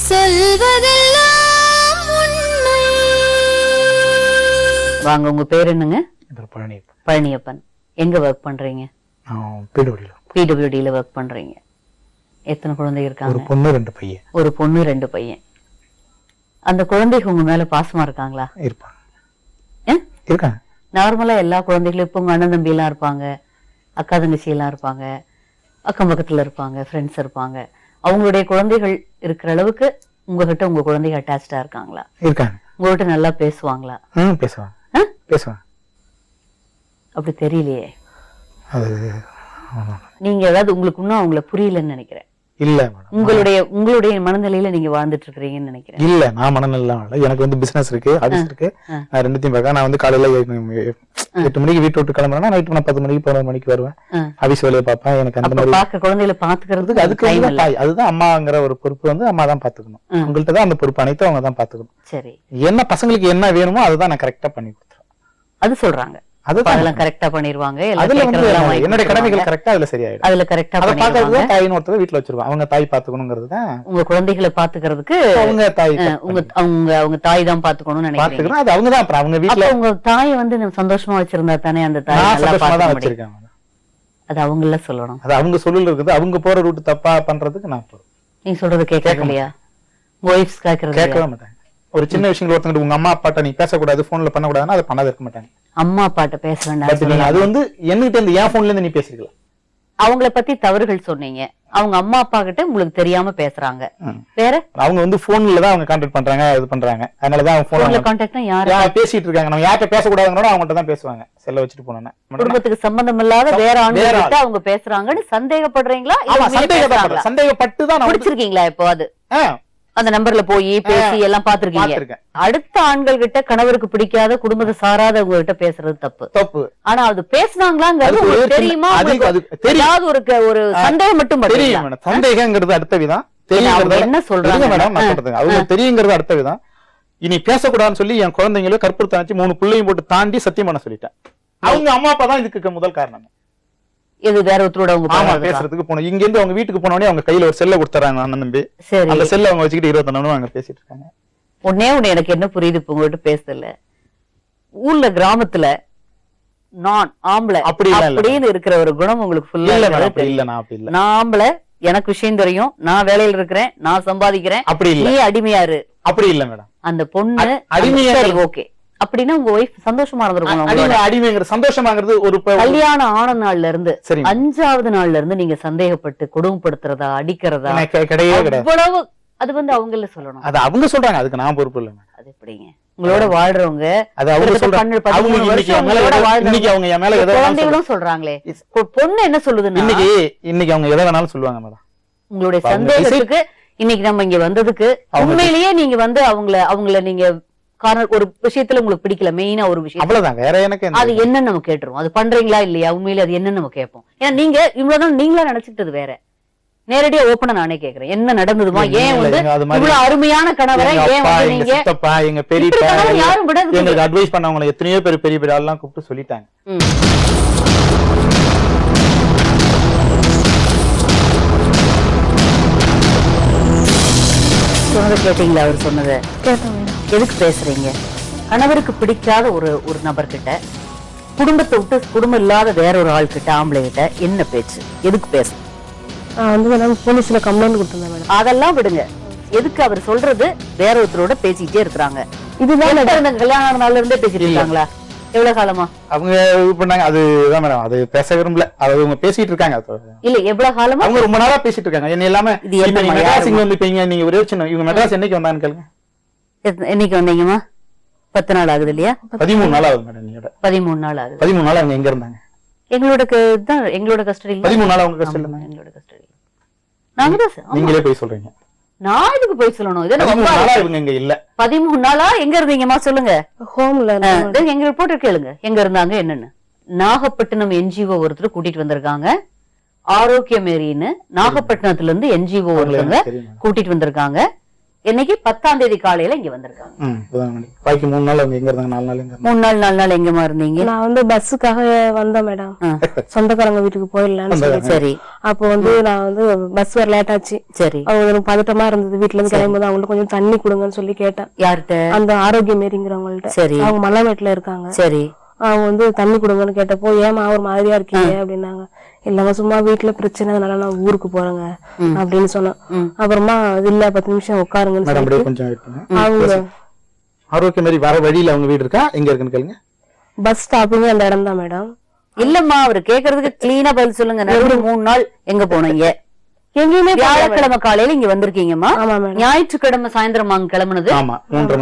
சொல்வதெல்லாம் உண்மை. வாங்க, உங்க பேர் என்னங்க? பழனியப்பன். பழனியப்பன். எங்க ஒர்க் பண்றீங்க? பிடபிள்யூடில ஒர்க் பண்றீங்க. எத்தனை குழந்தை இருக்காங்க? ஒரு பொண்ணு 2 பையன். ஒரு பொண்ணு 2 பையன். அந்த குழந்தைங்க உங்க மேல பாசமா இருக்காங்களா? இருப்பாங்க. இருக்காங்க. நார்மலா எல்லா குழந்தைகளும் இப்போ உங்க அண்ணன் தம்பி எல்லாம் இருப்பாங்க, அக்கா தங்கச்சி எல்லாம் இருப்பாங்க, அக்கம் பக்கத்துல இருப்பாங்க, ஃப்ரெண்ட்ஸ் இருப்பாங்க. அவங்களுடைய குழந்தைகள் இருக்கிற அளவுக்கு உங்ககிட்ட உங்க குழந்தைங்க அட்டாச்சா இருக்காங்களா? இருக்காங்க. உங்ககிட்ட நல்லா பேசுவாங்களா? பேசுவாங்க. பேசுவாங்க. அப்படி தெரியலையே. அது நீங்க ஏதாவது உங்களுக்கு இன்னும் அவங்கள புரியலன்னு நினைக்கிறேன். இல்ல மேடம், உங்களுடைய மனநிலையில நீங்க வாழ்ந்துட்டு இருக்கிறீங்கன்னு நினைக்கிறேன். இல்ல, நான் மனநிலை எனக்கு வந்து பிசினஸ் இருக்கு, ஆபீஸ் இருக்கு. நான் ரெண்டுத்தையும் பார்க்க. நான் வந்து காலையில 8 மணிக்கு வீட்டு விட்டு கிளம்புறேன்னா நைட்டு நான் 10 மணிக்கு 11 மணிக்கு வருவேன். ஆபீஸ் வேலையை பார்ப்பேன். எனக்கு அந்த மாதிரி பாக்க குழந்தைகளை பாத்துக்கிறதுக்கு அதுக்கு தாய், அதுதான் அம்மாங்கிற ஒரு பொறுப்பு வந்து அம்மா தான் பாத்துக்கணும். உங்கள்கிட்ட தான் அந்த பொறுப்பு அனைத்தும் அவங்க தான் பாத்துக்கணும். சரி, என்ன பசங்களுக்கு என்ன வேணுமோ அதுதான் நான் கரெக்டா பண்ணி கொடுத்துருவேன். அது சொல்றாங்க. அதெல்லாம் கரெக்டா பண்ணிருவாங்க. என்னோட கடமைகள் கரெக்டா அதுல சரியாயிடும். அதுல கரெக்டா பாக்குறது தாயின்னு ஒருத்தர் வீட்டுல வச்சிருவாங்க. அவங்க தாய் பாத்துக்கணுங்கிறதுதான். உங்க குழந்தைகளை பாத்துக்கிறதுக்கு அவங்க தாய், அவங்க தாய் தான் பாத்துக்கணும்னு நினைக்கிறேன். அது அவங்கதான். அப்புறம் அவங்க வீட்டுல உங்க தாயை வந்து சந்தோஷமா வச்சிருந்தா தானே அந்த தாய் சந்தோஷமா வச்சிருக்காங்க. அது அவங்கள சொல்லணும். அது அவங்க சொல்லுல இருக்குது. அவங்க போற ரூட் தப்பா பண்றதுக்கு நான் போறேன். நீங்க சொல்றது கேட்கறது இல்லையா? கேட்கவே மாட்டாங்க. ஒரு சின்ன விஷயம் ஒருத்தங்க உங்க அம்மா அப்பாட்ட நீ பேசக்கூடாது, போன்ல பண்ணக்கூடாதுன்னா அதை பண்ணாத இருக்க மாட்டாங்க. அம்மா அப்பாட்ட பேச வேண்டாம். அது வந்து என்கிட்ட இருந்து என் போன்ல இருந்து நீ பேசிருக்கலாம். அவங்கள பத்தி தவறுகள் சொன்னீங்க. அவங்க அம்மா அப்பா கிட்ட உங்களுக்கு தெரியாம பேசுறாங்க. வேற அவங்க வந்து போன்ல தான் அவங்க கான்டாக்ட் பண்றாங்க, இது பண்றாங்க. அதனாலதான் அவங்க போன்ல கான்டாக்ட்னா யாரு பேசிட்டு இருக்காங்க. நம்ம யார்கிட்ட பேசக்கூடாதுங்களோ அவங்கள்ட்ட தான் பேசுவாங்க. செல்ல வச்சுட்டு போனோன்னா குடும்பத்துக்கு சம்பந்தம் இல்லாத வேற ஆண்கிட்ட அவங்க பேசுறாங்கன்னு சந்தேகப்படுறீங்களா? சந்தேகப்பட்டு தான் பிடிச்சிருக்கீங்களா? இப்போ அது அந்த நம்பர்ல போய் பேசி எல்லாம் பாத்துருக்கீங்க. அடுத்த ஆண்கள் கிட்ட கணவருக்கு பிடிக்காத குடும்பத்தை சாராத உங்ககிட்ட பேசுறது தப்பு. ஆனா அது பேசினாங்களாங்கிறது தெரியுமா? தெரியாத ஒரு சந்தேகம் மட்டும் தெரியும். சந்தேகங்கிறது அடுத்த விதம். என்ன சொல்றாங்க மேடம், அவங்க தெரியுங்கிறது அடுத்த விதம். இனி பேசக்கூடாதுன்னு சொல்லி என் குழந்தைங்களும் கற்பூரத்தை வச்சு 3 பிள்ளையும் போட்டு தாண்டி சத்தியம் பண்ண சொல்லிட்டேன். அவங்க அம்மா அப்பா தான் இதுக்கு முதல் காரணம். இது வேற ஒருத்தரோட அவங்க பேசுறதுக்கு போனோம். இங்க இருந்து அவங்க வீட்டுக்கு போனோடனே அவங்க கையில ஒரு செல்ல கொடுத்துறாங்க. அண்ணன் தம்பி அந்த செல்ல அவங்க வச்சுக்கிட்டு 24 மணி நேரம் அங்க பேசிட்டு இருக்காங்க. ஒண்ணே எனக்கு என்ன புரியுது, இப்ப உங்ககிட்ட பேசல. ஊர்ல கிராமத்துல நான் ஆம்பளை அப்படின்னு இருக்கிற ஒரு குணம் உங்களுக்கு ஃபுல்லா இல்ல. நான் ஆம்பளை, எனக்கு விஷயம் தெரியும், நான் வேலையில இருக்கிறேன், நான் சம்பாதிக்கிறேன், அப்படி இல்ல நீ அடிமையாரு, அப்படி இல்ல மேடம். அந்த பொண்ணு அடிமையாரு. ஓகே, அப்படின்னா உங்க ஒய்ஃப் சந்தோஷமா இருந்திருக்கும். அடிமைங்கிற சந்தோஷமாங்கிறது ஒரு கல்யாணம் ஆன நாள்ல இருந்து 5வது நாள்ல இருந்து நீங்க சந்தேகப்பட்டு கொடுமைப்படுத்துறதா, அடிக்கிறதா இவ்வளவு அது வந்து அவங்கள சொல்லணும். அது அவங்க சொல்றாங்க, அதுக்கு நான் பொறுப்பு இல்ல. அது எப்படிங்க உங்களோட வாழ்றவங்க குழந்தைகளும் சொல்றாங்களே, பொண்ணு என்ன சொல்லுதுன்னா இன்னைக்கு அவங்க எதை வேணாலும் சொல்லுவாங்க மேடம். உங்களுடைய சந்தேகத்துக்கு இன்னைக்கு நம்ம இங்க வந்ததுக்கு உண்மையிலேயே நீங்க வந்து அவங்கள நீங்க ஒரு விஷயத்துல உங்களுக்கு பிடிக்கல, மெயினா ஒரு விஷயம் அவ்வளவுதான். வேற எனக்கு அது என்னன்னு நம்ம கேட்டுருவோம். அது பண்றீங்களா இல்லையா, உண்மையிலே அது என்னன்னு நம்ம கேட்போம். ஏன்னா நீங்க இவ்வளவுதான் நீங்களா நினைச்சுக்கிட்டது வேற. நேரடியா ஓப்பனா நானே கேக்குறேன், என்ன நடந்ததுமா? ஏன் வந்து இவ்வளவு அருமையான கணவரை ஏன் வந்து நீங்க எங்க பெரியப்பா யாரும் விட எங்களுக்கு அட்வைஸ் பண்ணவங்க எத்தனையோ பேர் பெரிய ஆள்லாம் கூப்பிட்டு சொல்லிட்டாங்க. சொன்னதை கேட்டீங்களா? அவர் சொன்னதை எதுக்கு பேசுறீங்க? கணவருக்கு பிடிக்காத ஒரு நபர்கிட்ட, குடும்பத்தை விட்டு குடும்பம் இல்லாத வேற ஒரு ஆள் கிட்ட, ஆம்பளை கிட்ட என்ன பேச்சு? எதுக்கு பேச போலீஸ்ல கம்ப்ளைண்ட் கொடுத்திருந்தேன். அதெல்லாம் விடுங்க. எதுக்கு அவர் சொல்றது வேற ஒருத்தரோட பேசிக்கிட்டே இருக்கிறாங்க? இதுதான் கல்யாண நாள்ல இருந்தே பேசிட்டு இருக்காங்களா? எவ்வளவு காலமா அவங்க இது பண்ணாங்க? அதுதான் மேடம், அது பேச விரும்பல. அது அவங்க பேசிட்டு இருக்காங்க. இல்ல எவ்வளவு காலமா? அவங்க ரொம்ப நாளா பேசிட்டு இருக்காங்க. என்ன எல்லாமே மெட்ராஸ் இங்க வந்துப்பீங்க, நீங்க ஒரே சின்ன இவங்க மெட்ராஸ் என்னைக்கு வந்தான்னு கேளுங்க. என்னைக்கு வந்தீங்கம்மா? 10 நாள் ஆகுது இல்லையா? 13 நாள் ஆகுது மேடம். நீங்க 13 நாள் ஆகுது. 13 நாள் அவங்க எங்க இருந்தாங்க? எங்களோட கஸ்டடியில. 13 நாள் அவங்க கஸ்டடியில. எங்களோட கஸ்டடியில. நாங்க தான். நீங்களே போய் சொல்றீங்க. நான் இதுக்கு போய் சொல்லணும். இது 13 நாளா இவங்க இங்க இல்ல. 13 நாளா எங்க இருந்தீங்கம்மா சொல்லுங்க. ஹோம்ல. எங்க ரிப்போர்ட்டர் கேளுங்க எங்க இருந்தாங்க என்னன்னு. நாகப்பட்டினம் என்ஜிஓ ஒருத்தர் கூட்டிட்டு வந்திருக்காங்க. ஆரோக்கிய மேரின்னு நாகப்பட்டினத்துல இருந்து என்ஜிஓ ஒருத்தவங்க கூட்டிட்டு வந்திருக்காங்க. இன்னைக்கு 10ஆம் தேதி காலையில இங்க வந்திருக்காங்க. பாக்கி 3 நாள் அவங்க எங்க இருந்தாங்க? 4 நாள் எங்க? 3 நாள் 4 நாள் எங்கமா இருந்தீங்க? நான் வந்து பஸ்ஸுக்காக வந்தேன் மேடம், சொந்தக்காரங்க வீட்டுக்கு போயிடலான்னு சொல்லி. சரி. அப்போ வந்து நான் வந்து பஸ் வர லேட் ஆச்சு. சரி. அவங்க பதட்டமா இருந்தது, வீட்டுல இருந்து கிளம்பும்போது அவங்கள்ட்ட கொஞ்சம் தண்ணி கொடுங்கன்னு சொல்லி கேட்டேன். யார்கிட்ட? அந்த ஆரோக்கியம் மாரிங்கிறவங்கள்ட்ட. சரி. அவங்க மலைமேட்டுல இருக்காங்க. சரி. அவங்க வந்து தண்ணி கொடுங்கன்னு கேட்டப்போ, ஏமா ஒரு மாதிரியா இருக்கீங்க அப்படின்னாங்க. இல்லங்க சும்மா வீட்டுல பிரச்சனை, அதனால நான் ஊருக்கு போறேங்க அப்படின்னு சொன்னேன். அப்புறமா இல்ல 10 நிமிஷம் உட்காருங்கன்னு அவங்க ஆரோக்கியம் மாதிரி வர வழியில அவங்க வீடு இருக்கா, எங்க இருக்குன்னு கேளுங்க. பஸ் ஸ்டாப்பிங் அந்த இடம் தான் மேடம். இல்லம்மா, அவரு கேக்குறதுக்கு கிளீனா பதில் சொல்லுங்க. 3 நாள் எங்க போனீங்க? எங்கேயுமே வியாழக்கிழமை காலையில இங்க வந்திருக்கீங்கம்மா. ஆமா மேடம். ஞாயிற்றுக்கிழமை சாயந்தரம் அங்க கிளம்புனது. ஆமா 3:30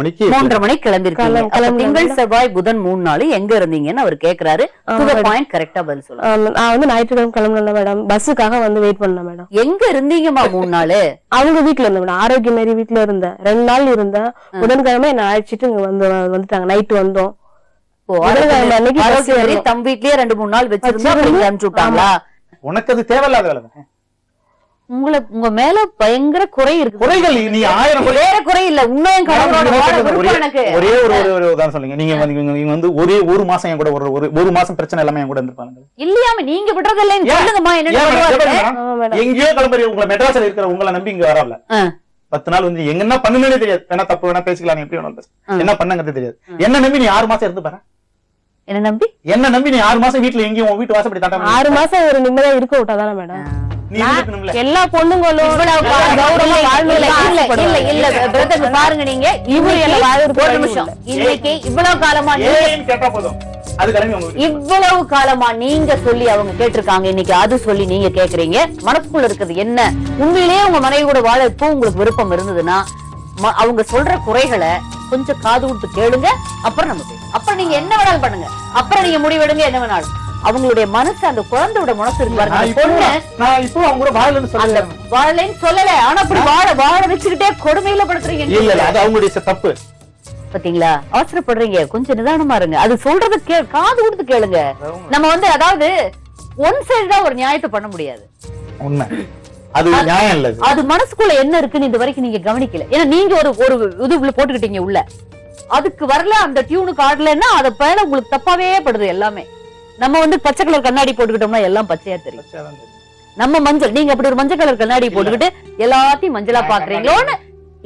மணிக்கு கிளம்பிருக்கீங்க. திங்கள் செவ்வாய் புதன் 3 நாள் எங்க இருந்தீங்கன்னு அவர் கேக்குறாரு. பாயிண்ட் கரெக்டா பதில் சொல்லுங்க. நான் வந்து ஞாயிற்றுக்கிழமை கிளம்பல மேடம், பஸ்ஸுக்காக வந்து வெயிட் பண்ணேன் மேடம். எங்க இருந்தீங்கம்மா 3 நாள்? அவங்க வீட்டுல இருந்தேன் மேடம், ஆரோக்கியம் மாரி வீட்டுல இருந்தேன். 2 நாள் இருந்தேன். புதன்கிழமை என்ன அழைச்சிட்டு இங்க வந்துட்டாங்க. நைட்டு வந்தோம். தம் வீட்லயே 2-3 நாள் வச்சிருந்தா அனுப்பிச்சு விட்டாங்களா? உனக்கு அது தேவையில்லாத வேலை. உங்க மேல பயங்கர குறை இருக்கு. குறைகள் நீ 1000 வேற குறை இல்ல, உண்மையும் ஒரே ஒரு உதாரணம் சொல்லுங்க. நீங்க வந்து ஒரே ஒரு மாசம் என் கூட ஒரு மாசம் பிரச்சனை எல்லாமே என் கூட இருந்திருப்பாங்க இல்லையாம நீங்க விடுறது இல்லைன்னு சொல்லுங்கம்மா. எங்கேயோ கிளம்புறீங்க, உங்களை மெட்ராஸ்ல இருக்கிற உங்களை நம்பி இங்க வரல. 10 நாள் வந்து எங்க என்ன பண்ணுனே தெரியாது. வேணா தப்பு வேணா பேசிக்கலாம், எப்படி வேணாலும் என்ன பண்ணங்கிறது தெரியாது. என்ன நம்பி நீ 6 மாசம் இருந்து பாரு. என்ன நம்பி நீ 6 மாசம் வீட்டுல எங்கேயும் வீட்டு வாசப்படி தாண்ட 6 மாசம் ஒரு நிம்மதியா இருக்க விட்டாதானே மேடம். எல்லா பொண்ணுங்களும் பாருங்க, நீங்க இன்னைக்கு இவ்வளவு காலமா இவ்வளவு காலமா நீங்க சொல்லி அவங்க கேட்டிருக்காங்க, இன்னைக்கு அது சொல்லி நீங்க கேக்குறீங்க. மனசுக்குள்ள இருக்குது என்ன? உண்மையிலேயே உங்க மனைவி கூட வாழ இப்போ உங்களுக்கு விருப்பம் இருந்ததுன்னா அவங்க சொல்ற குறைகளை கொஞ்சம் காது விட்டு கேளுங்க. அப்புறம் நம்ம அப்புறம் நீங்க என்ன வேணாலும் பண்ணுங்க. அப்புறம் நீங்க முடிவெடுங்க என்ன வேணாலும். அவங்களுடைய மனசு, அந்த குழந்தையோட மனசு இருக்கு பாருங்க. பொண்ணு நான் இப்போ அவங்க கூட வாழலைன்னு சொல்லல, ஆனா அப்படி வாழ வச்சுக்கிட்டே கொடுமையில படுத்துறீங்க. இல்ல அது அவங்களுடைய தப்பு. பாத்தீங்களா? அவசரப்படுறீங்க, கொஞ்சம் நிதானமா இருங்க. அது சொல்றது காது கொடுத்து கேளுங்க. நம்ம வந்து அதாவது ஒன் சைடு தான் ஒரு நியாயத்தை பண்ண முடியாது. உண்மை, அது நியாயம் இல்ல. அது மனசுக்குள்ள என்ன இருக்குன்னு இது வரைக்கும் நீங்க கவனிக்கல. ஏன்னா நீங்க ஒரு இது போட்டுக்கிட்டீங்க உள்ள, அதுக்கு வரல, அந்த டியூனுக்கு ஆடலன்னா அதை பேர உங்களுக்கு தப்பாவே படுது எல்லாமே. நம்ம வந்து பச்சை கலர் கண்ணாடி போட்டுக்கிட்டோம்னா எல்லாம் பச்சையா தெரியும். நம்ம மஞ்சள், நீங்க அப்படி ஒரு மஞ்சள் கலர் கண்ணாடி போட்டுக்கிட்டு எல்லாத்தையும் மஞ்சளா பாக்குறீங்களோன்னு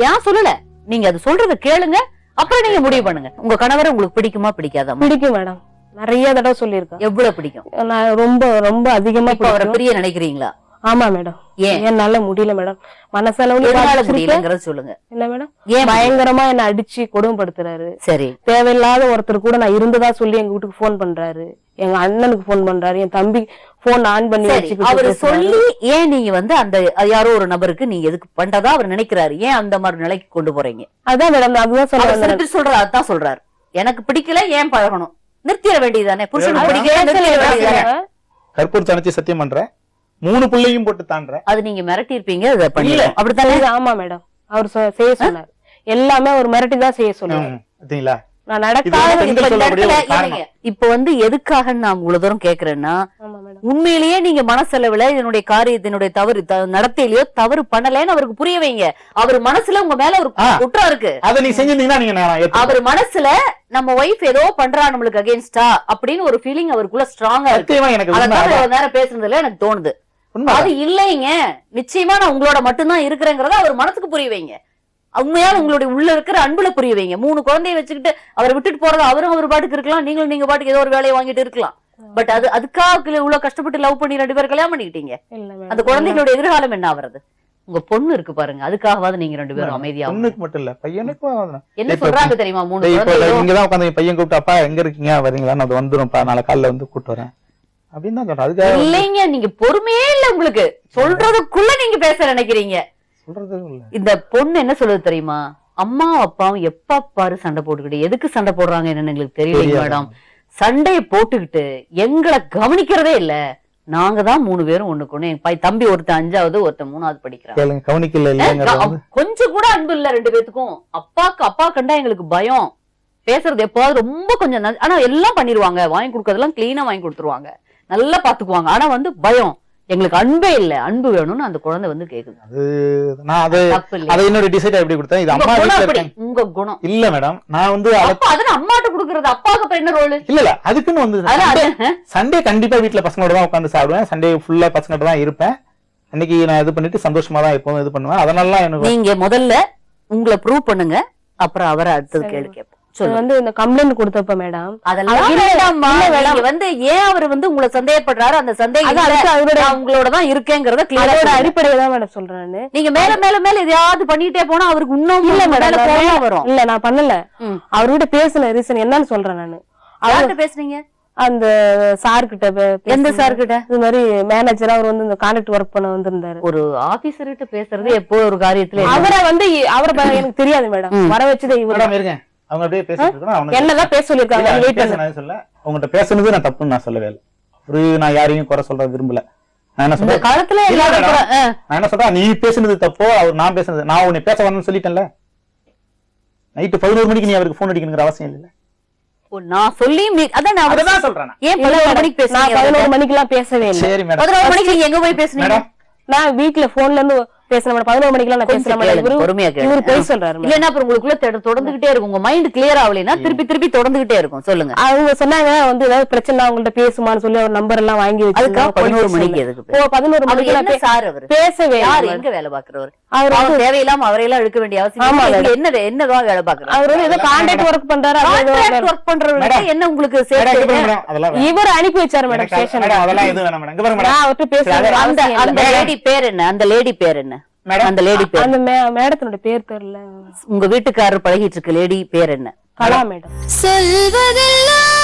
ஏன் சொல்லல. நீங்க அது சொல்றத கேளுங்க, அப்புறம் நீங்க முடிவு பண்ணுங்க. உங்க கணவரை உங்களுக்கு பிடிக்குமா பிடிக்காதா? பிடிக்கும் மேடம், நிறைய தடவை சொல்லியிருக்கேன். எவ்வளவு பிடிக்கும்? நான் ரொம்ப ரொம்ப அதிகமா அவரை பிரிய நினைக்கிறீங்களா? ஆமா மேடம். என்னால முடியல மேடம், மனசளவுல முடியலங்கிறத சொல்லுங்க. இல்ல மேடம், பயங்கரமா என்ன அடிச்சு கொடுமைப்படுத்துறாரு. சரி. தேவையில்லாத ஒருத்தர் கூட நான் இருந்ததா சொல்லி எங்க வீட்டுக்கு போன் பண்றாரு, எங்க அண்ணனுக்கு போன் பண்றாரு, என் தம்பி போன் ஆன் பண்ணி வச்சுக்கிட்டு அவரு சொல்லி ஏன் நீங்க வந்து அந்த யாரோ ஒரு நபருக்கு நீங்க எதுக்கு பண்றதா அவர் நினைக்கிறாரு? ஏன் அந்த மாதிரி நிலைக்கு கொண்டு போறீங்க? அதான் மேடம், அதுதான் சொல்றாரு. அதான் சொல்றாரு, எனக்கு பிடிக்கல, ஏன் பழகணும்? நிறுத்திட வேண்டியதானே. புருஷனுக்கு பிடிக்கல, கற்பூர் தனிச்சு சத்தியம் பண்றேன், 3 பிள்ளையும் போட்டு தாண்ட. அது நீங்க மிரட்டி இருப்பீங்க, அதை பண்ணல. அப்படித்தானே? ஆமா மேடம், அவர் செய்ய சொன்னார். எல்லாமே ஒரு மிரட்டி தான் செய்ய சொன்னாரு. நான் இப்ப வந்து எதுக்காக நான் இவ்வளவு தூரம் கேக்குறேன்னா, உண்மையிலேயே நீங்க மனசளவுல இதனுடைய காரியத்தினுடைய தவறு நடத்தையிலயோ தவறு பண்ணலன்னு அவருக்கு புரிய வைங்க. அவர் மனசுல உங்க மேல ஒரு குற்றம் இருக்கு. அவர் மனசுல நம்ம ஒய்ஃப் ஏதோ பண்றா நம்மளுக்கு அகேன்ஸ்டா அப்படின்னு ஒரு ஃபீலிங் அவருக்குள்ள ஸ்ட்ராங்கா இருக்கு. அதான் நேரம் பேசுறதுல எனக்கு தோணுது. அது இல்லைங்க, நிச்சயமா நான் உங்களோட மட்டும்தான் இருக்கிறேங்கிறத அவர் மனசுக்கு புரிய வைங்க. உண்மையால உங்களுடைய உள்ள இருக்கிற அன்புல புரிய வைங்க. 3 குழந்தைய வச்சுக்கிட்டு அவரை விட்டுட்டு போறது, அவரும் அவர் பாட்டுக்கு இருக்கலாம், நீங்களும் நீங்க பாட்டுக்கு ஏதோ ஒரு வேலையை வாங்கிட்டு இருக்கலாம். பட் அதுக்காக இவ்வளவு கஷ்டப்பட்டு லவ் பண்ணி 2 பேரும் கல்யாணம் பண்ணிக்கிட்டீங்க. அந்த குழந்தைகளோட எதிர்காலம் என்ன ஆகுறது? உங்க பொண்ணு இருக்கு பாருங்க, அதுக்காகவாது நீங்க 2 பேரும் அமைதியா. பொண்ணுக்கு மட்டும் இல்ல, பையனுக்கும் என்ன சொல்றாங்க தெரியுமா? 3 இங்கதான் உட்காந்து பையன் கூப்பிட்டாப்பா எங்க இருக்கீங்க வரீங்களா, அது வந்துரும்ப்பா, நாளை காலைல வந்து கூப்பிட்டு வரேன் அப்படின்னு தான் சொல்றேன். அதுக்காக இல்லைங்க, நீங்க பொறுமையே இல்ல, உங்களுக்கு சொல்றதுக்குள்ள நீங்க பேச நினைக்கிறீங்க. இந்த பொண்ணு என்ன சொல்லுது தெரியுமா? அம்மா அப்பாவும் எப்ப பாரு சண்டை போட்டுக்கிட்டு, எதுக்கு சண்டை போடுறாங்க என்னன்னு எங்களுக்கு தெரியல மேடம். சண்டையை போட்டுக்கிட்டு எங்களை கவனிக்கிறதே இல்ல. நாங்க தான் 3 பேரும் ஒண்ணுக்கு ஒண்ணு. என் தம்பி ஒருத்தன் 5வது, ஒருத்தன் 3வது படிக்கிறான். கொஞ்சம் கூட அன்பு இல்ல 2 பேத்துக்கும். அப்பா கண்டா எங்களுக்கு பயம். பேசுறது எப்போது ரொம்ப கொஞ்சம், ஆனா எல்லாம் பண்ணிருவாங்க, வாங்கி கொடுக்கறதெல்லாம் கிளீனா வாங்கி கொடுத்துருவாங்க, நல்லா பாத்துக்குவாங்க. ஆனா வந்து பயம், எங்களுக்கு அன்பே இல்ல, அன்பு வேணும்னு அந்த குழந்தை வந்து கேக்குது. அது நான் அது என்னோட டிசைட் எப்படி கொடுத்தேன், இது அம்மா வீட்ல இருக்கேன் உங்க குணம் இல்ல மேடம். நான் வந்து அதனால அம்மாட்ட குடுக்கறது, அப்பாவுக்கு அப்புறம் என்ன ரோல்? இல்ல அதுக்குன்னு வந்து சண்டே கண்டிப்பா வீட்டுல பசங்களோட தான் உட்காந்து சாப்பிடுவேன். சண்டே ஃபுல்லா பசங்கள்ட்ட தான் இருப்பேன். அன்னைக்கு நான் இது பண்ணிட்டு சந்தோஷமா தான் எப்பவும் இது பண்ணுவேன். அதனால எனக்கு நீங்க முதல்ல உங்களை ப்ரூவ் பண்ணுங்க, அப்புறம் அவரை அடுத்தது கேள்வி கேட்போம். வந்து இந்த கம்ப்ளைண்ட் கொடுத்தப்ப மேடம் அதெல்லாம் வந்து ஏன் அவர் வந்து உங்களை சந்தேகப்படுறாரு, அந்த சந்தேகம் உங்களோட தான் இருக்கேங்கிறத கிளியரா அடிப்படையில தான் மேடம் சொல்றேன். நீங்க மேல மேல மேல எதையாவது பண்ணிட்டே போனா அவருக்கு இன்னும் இல்ல வரும். இல்ல நான் பண்ணல, அவர்கிட்ட பேசின ரீசன் என்னன்னு சொல்றேன். நானு அவர்கிட்ட பேசுறீங்க அந்த சார் கிட்ட. எந்த சார் கிட்ட? இது மாதிரி மேனேஜரா அவர் வந்து இந்த கான்ட்ராக்ட் ஒர்க் பண்ண வந்திருந்தாரு. ஒரு ஆபீசர் கிட்ட பேசுறது எப்போ ஒரு காரியத்துல அவரை வந்து எனக்கு தெரியாது மேடம், வர வச்சதே இவரு. அவங்க அப்படியே பேசிட்டு இருக்காங்க. என்னதான் பேச சொல்லிருக்காங்க, சொல்ல உங்ககிட்ட பேசுனது நான் தப்புன்னு நான் சொல்லவே இல்லை. ஒரு நான் யாரையும் குறை சொல்ற விரும்பல. நான் என்ன சொல்றேன் காலத்துல நான் என்ன சொல்றேன், நீ பேசுனது தப்போ அவர் நான் பேசுனது, நான் உன்னை பேச வரணும்னு சொல்லிட்டேன்ல. நைட்டு 11 மணிக்கு நீ அவருக்கு போன் அடிக்கணுங்கிற அவசியம் இல்ல. நான் சொல்லி அதான் சொல்றேன். ஏன் 11 மணிக்கு பேசுறீங்க? 11 மணிக்கு எல்லாம் பேசவே இல்லை. சரி மேடம், 11 மணிக்கு நீங்க எங்க போய் பேசுனீங்க? நான் வீட்டுல போன்ல இருந்து பேசுறேன். 11 மணிக்கு நான் பேசுறேன். பொறுமையா இவரு போய் சொல்றாரு. இல்லன்னா அப்புறம் உங்களுக்குள்ள தொடர்ந்துகிட்டே இருக்கும், உங்க மைண்ட் கிளியர் ஆகலைன்னா திருப்பி திருப்பி தொடர்ந்துகிட்டே இருக்கும். சொல்லுங்க. அவங்க சொன்னாங்க வந்து ஏதாவது பிரச்சனை அவங்கள்ட்ட பேசுமான்னு சொல்லி அவர் நம்பர் எல்லாம் வாங்கி வச்சு 11 மணிக்கு எதுக்கு? 11 மணிக்கு சார் அவர் பேசவே. யார் எங்க வேலை பாக்குறவர்? அவர் தேவையில்லாம அவரையெல்லாம் இழுக்க வேண்டிய அவசியம் என்னதான் வேலை பாக்குறாரு? அவர் வந்து ஏதோ கான்ட்ராக்ட் ஒர்க் பண்றாரு. ஒர்க் பண்றவங்க என்ன உங்களுக்கு இவர் அனுப்பி வச்சாரு மேடம் ஸ்டேஷன். அதெல்லாம் எது வேணாம் மேடம். இங்க பாருங்க மேடம், அவர்ட்ட பேசுறாரு. அந்த லேடி பேர் என்ன? அந்த லேடி பேர் என்ன? அந்த லேடி பேர், அந்த மேடத்தோட பேர் தெரியல. உங்க வீட்டுக்காரர் பழகிட்டு இருக்க லேடி பேர் என்ன? கலா மேடம். சொல்வதெல்லாம்